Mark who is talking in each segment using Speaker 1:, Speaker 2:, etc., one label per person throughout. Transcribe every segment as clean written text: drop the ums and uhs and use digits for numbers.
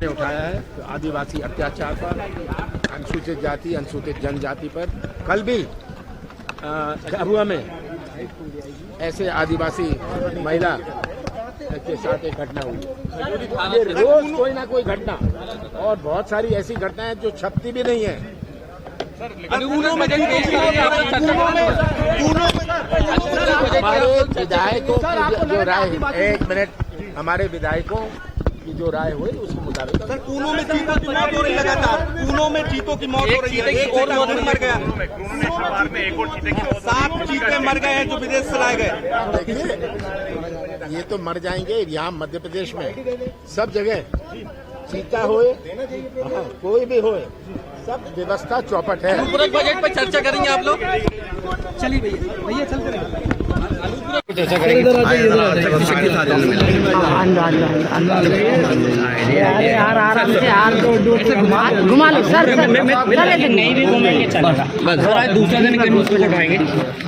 Speaker 1: ने उठाया है तो आदिवासी अत्याचार पर, अनुसूचित जाति अनुसूचित जनजाति पर। कल भी झाबुआ में ऐसे आदिवासी महिला के साथ एक घटना हुई। ये रोज कोई ना कोई घटना, और बहुत सारी ऐसी घटनाएं जो छपती भी नहीं है। हमारे विधायकों की जो राय, एक मिनट, हमारे विधायकों की जो राय हुई उसके मुताबिक
Speaker 2: सर, पूनों में चीतों की मौत हो रही लगातार, पूनों में चीतों की मौत हो रही है, एक और मर गया, 7 चीते मर गए हैं जो विदेश से लाए गए।
Speaker 1: देखिए, ये तो मर जाएंगे। यहाँ मध्य प्रदेश में सब जगह चीता होए, कोई भी होए, सब व्यवस्था चौपट है।
Speaker 2: अनुपूरक बजट पर चर्चा करेंगे आप लोग?
Speaker 3: चलिए भैया चल करेंगे।
Speaker 4: घुमा लो सर, नहीं भी घूमेंगे चलेगा। दूसरा दिन के न्यूज़ पे लगाएंगे।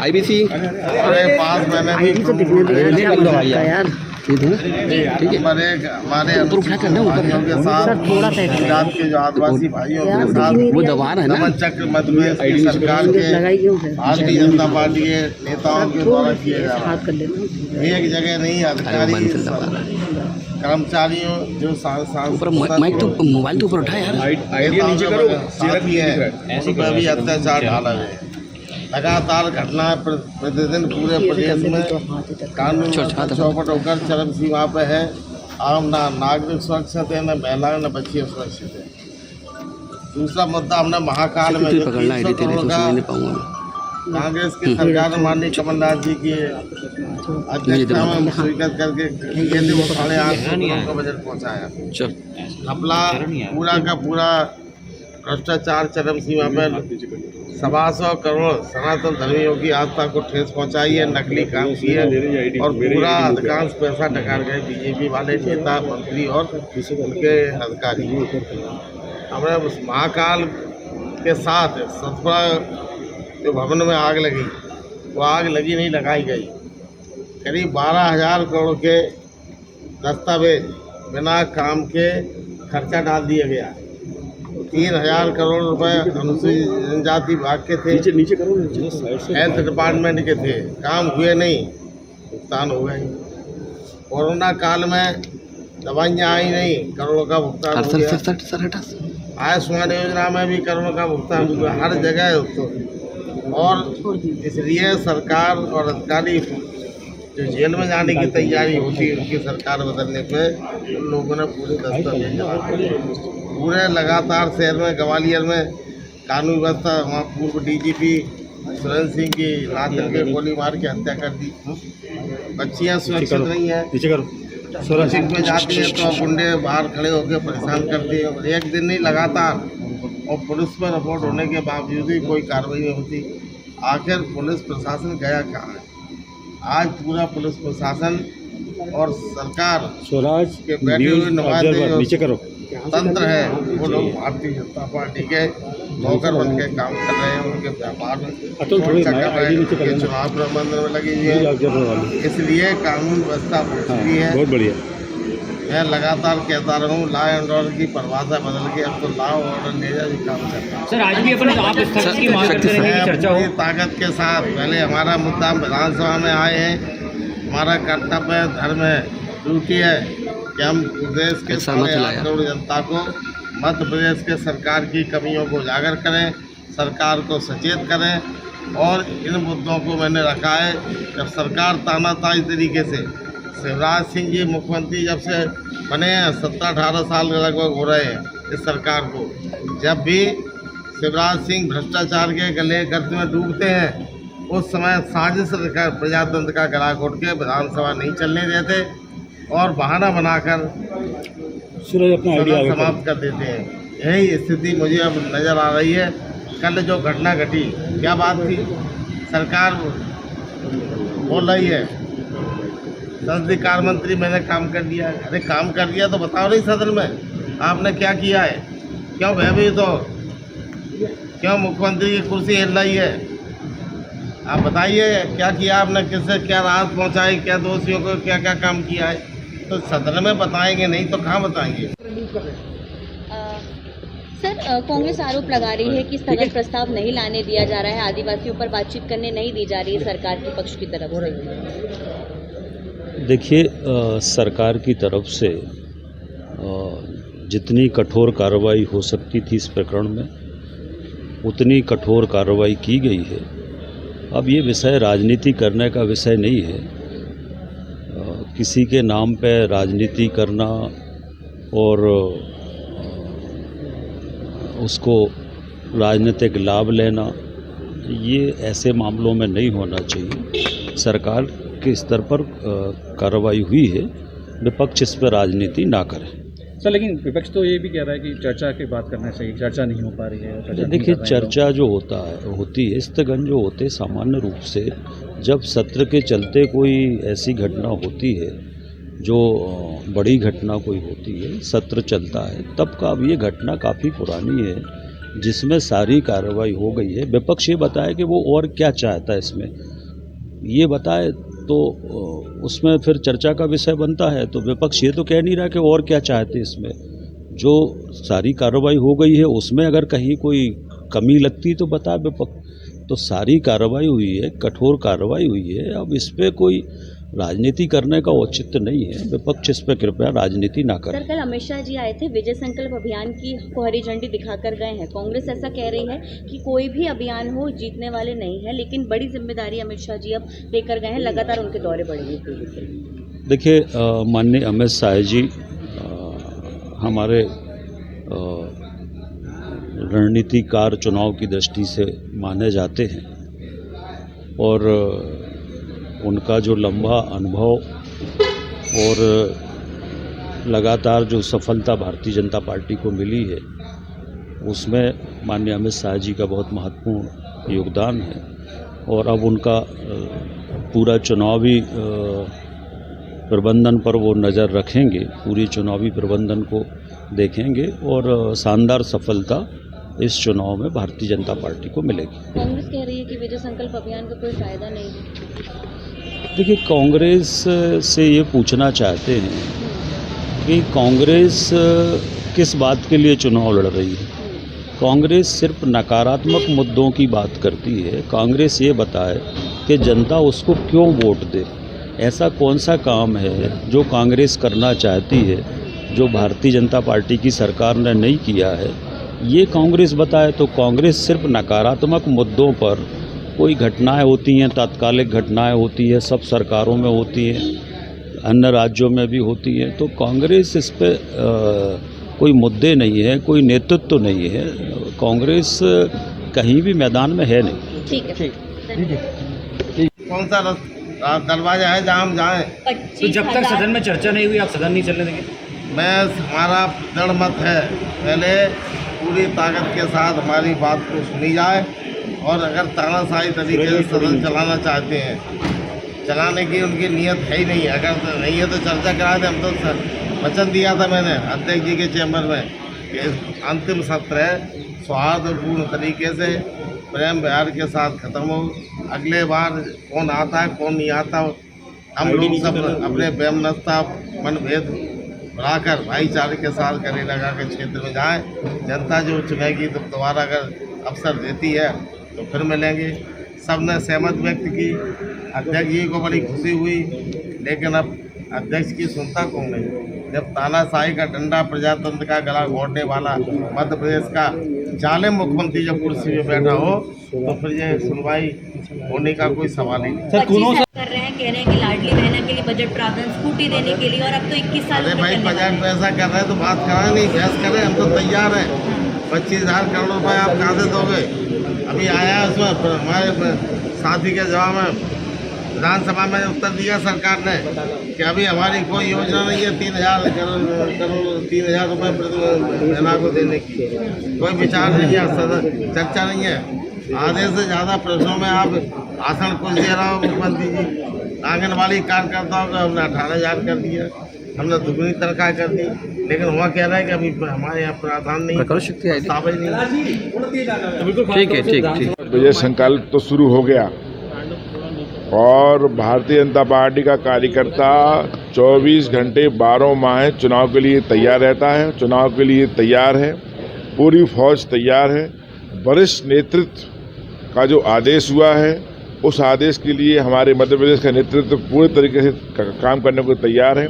Speaker 5: IBC
Speaker 6: पास मैंने
Speaker 4: यार
Speaker 6: हमारे भाइयों के साथ गुजरात के जो आदिवासी भाइयों के साथ
Speaker 5: वो दबान है ना,
Speaker 6: नमन चक्र मध्य प्रदेश सरकार के भारतीय जनता पार्टी के नेताओं के द्वारा किए जा रहा है। एक जगह नहीं, अधिकारी कर्मचारियों जो
Speaker 5: माइक तो मोबाइल तो ऊपर उठा यार,
Speaker 6: साथी है उन पर भी अत्याचार डाला है। लगातार घटनाएं प्रतिदिन पूरे प्रदेश में कानून चौपट होकर चरम सीमा पर है। आम नागरिक सुरक्षित है, न महिलाएं न बच्चियां सुरक्षित है। दूसरा मुद्दा, हमने महाकाल में जो 300 करोड़ का कांग्रेस की सरकार ने माननीय कमलनाथ जी की अध्यक्षता में स्वीकृत करके 8.5 करोड़ का बजट पहुँचाया। घपला पूरा का पूरा भ्रष्टाचार चरम सीमा पर, 125 करोड़ सनातन धर्मियों की आस्था को ठेस पहुंचाई है, नकली काम किए और पूरा अधिकांश पैसा डकार गए बीजेपी वाले नेता, मंत्री और उनके अधिकारी। हमने उस महाकाल के साथ सतपुरा जो भवन में आग लगी, वो आग लगी नहीं, लगाई गई। करीब 12,000 करोड़ के दस्तावेज बिना काम के खर्चा डाल दिया गया। 3,000 करोड़ रुपए अनुसूचित जनजाति विभाग के थे, हेल्थ डिपार्टमेंट के थे, काम हुए नहीं, भुगतान हो गए। कोरोना काल में दवाइयाँ आई नहीं, करोड़ों का भुगतान हो गया। आयुष्मान योजना में भी करोड़ों का भुगतान हुआ, हर जगह तो। और इसलिए सरकार और अधिकारी जो जेल में जाने की तैयारी होती है, उनकी सरकार बदलने पे उन लोगों ने पूरे दस्तावेज जमा किए। पूरे लगातार शहर में, ग्वालियर में कानून व्यवस्था, वहाँ पूर्व DGP सुरेंद्र सिंह की लात के गोली मार के हत्या कर दी। बच्चियाँ सुरक्षित नहीं है, सुरक्षित में जाती है तो गुंडे बाहर खड़े होकर परेशान करते हैं। और एक दिन नहीं, लगातार, और पुलिस पर रिपोर्ट होने के बावजूद भी कोई कार्रवाई नहीं होती। आखिर पुलिस प्रशासन गया कहाँ है? आज पूरा पुलिस प्रशासन और सरकार
Speaker 7: स्वराज
Speaker 6: के बैठे हुए नुमाइंदे तंत्र है, वो लोग भारतीय जनता पार्टी के नौकर बन के काम कर रहे हैं। उनके व्यापार में चुनाव प्रबंधन में लगी हुई है। इसलिए कानून व्यवस्था चुकी है।
Speaker 7: बहुत बढ़िया।
Speaker 6: मैं लगातार कहता रहा हूँ, लॉ एंड ऑर्डर की परिभाषा बदल के अब तो लॉ ऑर्डर नेजा भी काम कर रहा है।
Speaker 4: सर, आज भी अपने आप स्थगन की मांग करते रहने की चर्चा हो।
Speaker 6: ताकत के साथ पहले हमारा मुद्दा, हम विधानसभा में आए हैं, हमारा कर्तव्य, धर्म है, ड्यूटी है कि हम प्रदेश के 8.5 करोड़ जनता को, मध्य प्रदेश के सरकार की कमियों को उजागर करें, सरकार को सचेत करें। और इन मुद्दों को मैंने रखा है। जब सरकार तानाशाही तरीके से, शिवराज सिंह जी मुख्यमंत्री जब से बने हैं, 17-18 साल लगभग हो रहे हैं इस सरकार को, जब भी शिवराज सिंह भ्रष्टाचार के गले गर्त में डूबते हैं, उस समय साजिश प्रजातंत्र का गला घोट के विधानसभा नहीं चलने देते और बहाना बनाकर सदन समाप्त कर देते हैं। यही स्थिति मुझे अब नज़र आ रही है। कल जो घटना घटी, क्या बात थी? सरकार बोल रही है संसदीय कार्य मंत्री मैंने काम कर दिया है। अरे काम कर दिया तो बताओ नहीं सदन में आपने क्या किया है? क्यों भयभीत हो? क्यों मुख्यमंत्री की कुर्सी हिल रही है? आप बताइए क्या किया आपने, किससे क्या राहत पहुंचाई, क्या दोषियों को क्या क्या काम किया है? तो सदन में बताएंगे नहीं तो कहाँ बताएंगे?
Speaker 7: सर कांग्रेस आरोप लगा रही है कि स्थगन प्रस्ताव नहीं लाने दिया जा रहा है, आदिवासियों पर बातचीत करने नहीं दी जा रही है सरकार के पक्ष की तरफ से।
Speaker 8: देखिए, सरकार की तरफ से जितनी कठोर कार्रवाई हो सकती थी इस प्रकरण में उतनी कठोर कार्रवाई की गई है। अब ये विषय राजनीति करने का विषय नहीं है। किसी के नाम पे राजनीति करना और उसको राजनीतिक लाभ लेना, ये ऐसे मामलों में नहीं होना चाहिए। सरकार के स्तर पर कार्रवाई हुई है, विपक्ष इस पर राजनीति ना करे।
Speaker 3: सर लेकिन विपक्ष तो ये भी कह रहा है कि चर्चा की बात करना चाहिए, चर्चा नहीं हो पा रही है।
Speaker 8: देखिए, चर्चा जो होती है, स्थगन जो होते सामान्य रूप से जब सत्र के चलते कोई ऐसी घटना होती है जो बड़ी घटना कोई होती है, सत्र चलता है तब का। अब ये घटना काफ़ी पुरानी है जिसमें सारी कार्रवाई हो गई है। विपक्ष ये बताए कि वो और क्या चाहता है इसमें, ये बताए तो उसमें फिर चर्चा का विषय बनता है। तो विपक्ष ये तो कह नहीं रहा कि और क्या चाहते इसमें, जो सारी कार्रवाई हो गई है उसमें अगर कहीं कोई कमी लगती तो बताए विपक्ष। तो सारी कार्रवाई हुई है, कठोर कार्रवाई हुई है। अब इस पर कोई राजनीति करने का औचित्य नहीं है, विपक्ष इस पर कृपया राजनीति ना करे।
Speaker 7: सर कल अमित शाह जी आए थे, विजय संकल्प अभियान की को हरी झंडी दिखाकर गए हैं। कांग्रेस ऐसा कह रही है कि कोई भी अभियान हो जीतने वाले नहीं है, लेकिन बड़ी जिम्मेदारी अमित शाह जी अब लेकर गए हैं, लगातार उनके दौरे बढ़ेंगे।
Speaker 8: देखिए, माननीय अमित शाह जी हमारे रणनीतिकार चुनाव की दृष्टि से माने जाते हैं और उनका जो लंबा अनुभव और लगातार जो सफलता भारतीय जनता पार्टी को मिली है उसमें माननीय अमित शाह जी का बहुत महत्वपूर्ण योगदान है। और अब उनका पूरा चुनावी प्रबंधन पर वो नज़र रखेंगे, पूरी चुनावी प्रबंधन को देखेंगे और शानदार सफलता इस चुनाव में भारतीय जनता पार्टी को मिलेगी।
Speaker 7: कांग्रेस कह रही है कि विजय संकल्प अभियान का कोई फायदा नहीं है।
Speaker 8: देखिए, कांग्रेस से ये पूछना चाहते हैं कि कांग्रेस किस बात के लिए चुनाव लड़ रही है। कांग्रेस सिर्फ नकारात्मक मुद्दों की बात करती है। कांग्रेस ये बताए कि जनता उसको क्यों वोट दे, ऐसा कौन सा काम है जो कांग्रेस करना चाहती है जो भारतीय जनता पार्टी की सरकार ने नहीं किया है, ये कांग्रेस बताए। तो कांग्रेस सिर्फ नकारात्मक मुद्दों पर, कोई घटनाएं होती हैं, तात्कालिक घटनाएं होती है, सब सरकारों में होती हैं, अन्य राज्यों में भी होती है, तो कांग्रेस इस पे कोई मुद्दे नहीं है, कोई नेतृत्व नहीं है। कांग्रेस कहीं भी मैदान में है नहीं।
Speaker 7: ठीक है।
Speaker 6: कौन सा दरवाजा है जहाँ हम जाएँ?
Speaker 4: तो जब तक सदन में चर्चा नहीं हुई आप सदन नहीं चलने देंगे?
Speaker 6: हमारा दृढ़ मत है, पहले पूरी ताकत के साथ हमारी बात को सुनी जाए और अगर तानाशाही तरीके से सदन चलाना चाहते हैं, चलाने की उनकी नीयत है ही नहीं। अगर नहीं है तो चर्चा करा दें। हम तो वचन दिया था मैंने अध्यक्ष जी के चैम्बर में कि अंतिम सत्र है, सौहार्दपूर्ण तरीके से प्रेम प्यार के साथ ख़त्म हो। अगले बार कौन आता है कौन नहीं आता, हम लोग सब अपने बेमनस्ता मनभेद बढ़ाकर भाईचारे के साथ गले लगा के क्षेत्र में जाएं। जनता जो चुनेगी तो दोबारा अगर अवसर देती है तो फिर मिलेंगे। सबने सहमत व्यक्त की, अध्यक्ष जी को बड़ी खुशी हुई, लेकिन अब अध्यक्ष की सुनता कौन नहीं। जब तानाशाही का डंडा, प्रजातंत्र का गला घोटने वाला मध्य प्रदेश का जालिम मुख्यमंत्री जब कुर्सी पे बैठा हो तो फिर ये सुनवाई होने का कोई सवाल ही नहीं।
Speaker 7: सर कर रहे हैं, कह रहे हैं कि लाडली बहना के लिए बजट प्रावधान, स्कूटी देने के लिए, और अब तो 21 साल।
Speaker 6: अरे भाई, बजट में ऐसा कर रहे हैं तो बात कराएं, नहीं बहस करें, हम तो तैयार हैं। 25,000 करोड़ रुपए आप कहाँ से दोगे? अभी आया है उसमें हमारे साथी के जवाब में विधानसभा में उत्तर दिया सरकार ने कि अभी हमारी कोई योजना नहीं है 3,000 करोड़ 3,000 रुपये प्रति महीना को देने की। कोई विचार नहीं है, चर्चा नहीं है। आधे से ज़्यादा प्रश्नों में आप भाषण कुछ दे रहा हो मुख्यमंत्री जी। आंगनबाड़ी कार्यकर्ताओं को हमने 18,000 कर दिया, हमने दुगनी तनख्वाह कर दी, लेकिन वहाँ कह रहा है कि अभी हमारे यहाँ प्रावधान नहीं, साबित नहीं।
Speaker 5: ठीक है, ठीक।
Speaker 9: विजय संकल्प तो शुरू हो गया और भारतीय जनता पार्टी का कार्यकर्ता 24 घंटे 12 माह चुनाव के लिए तैयार रहता है, चुनाव के लिए तैयार है। पूरी फौज तैयार है। वरिष्ठ नेतृत्व का जो आदेश हुआ है उस आदेश के लिए हमारे मध्य प्रदेश का नेतृत्व पूरे तरीके से काम करने को तैयार है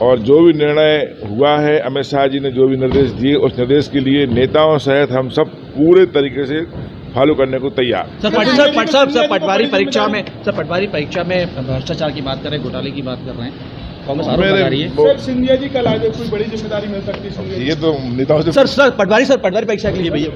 Speaker 9: और जो भी निर्णय हुआ है, अमित शाह जी ने जो भी निर्देश दिए उस निर्देश के लिए नेताओं सहित हम सब पूरे तरीके से फॉलो करने को तैयार।
Speaker 3: सर पटवारी परीक्षा में भ्रष्टाचार की बात कर रहे हैं, घोटाले की बात कर रहे हैं, कांग्रेस आरोप लगा रही है।
Speaker 10: सर सिंधिया जी कल आगे कोई बड़ी जिम्मेदारी मिल सकती है?
Speaker 9: ये तो नेताओं से
Speaker 3: सर पटवारी परीक्षा के लिए भैया